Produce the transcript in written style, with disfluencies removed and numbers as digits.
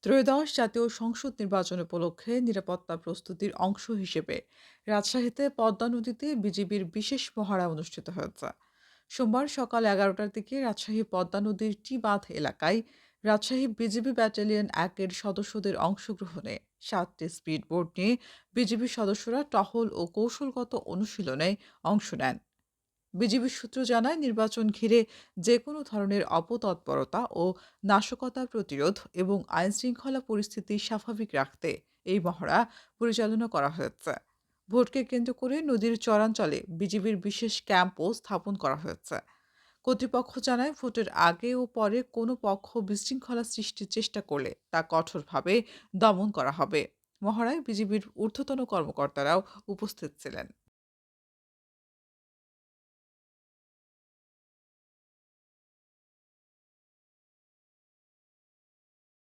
ত্রয়োদশ জাতীয় সংসদ নির্বাচন উপলক্ষে নিরাপত্তা প্রস্তুতির অংশ হিসেবে রাজশাহীতে পদ্মা নদীতে বিজিবির বিশেষ মহড়া অনুষ্ঠিত হয়েছে। সোমবার সকাল ১১টার দিকে রাজশাহী পদ্মা নদীর টি বাঁধ এলাকায় রাজশাহী বিজিবি ব্যাটালিয়ন ১-এর সদস্যদের অংশগ্রহণে ৭টি স্পিড বোট নিয়ে বিজিবি সদস্যরা টহল ও কৌশলগত অনুশীলনে অংশ নেন। বিজিবি সূত্র জানায়, নির্বাচন ঘিরে যেকোনো ধরনের অপতৎপরতা ও নাশকতা প্রতিরোধ এবং আইনশৃঙ্খলা পরিস্থিতি স্বাভাবিক রাখতে এই মহড়া পরিচালনা করা হয়েছে। ভোটকে কেন্দ্র করে নদীর চরাঞ্চলে বিজিবির বিশেষ ক্যাম্পও স্থাপন করা হয়েছে। কর্তৃপক্ষ জানায়, ভোটের আগে ও পরে কোনো পক্ষ বিশৃঙ্খলা সৃষ্টির চেষ্টা করলে তা কঠোরভাবে দমন করা হবে। মহড়ায় বিজিবির ঊর্ধ্বতন কর্মকর্তারাও উপস্থিত ছিলেন।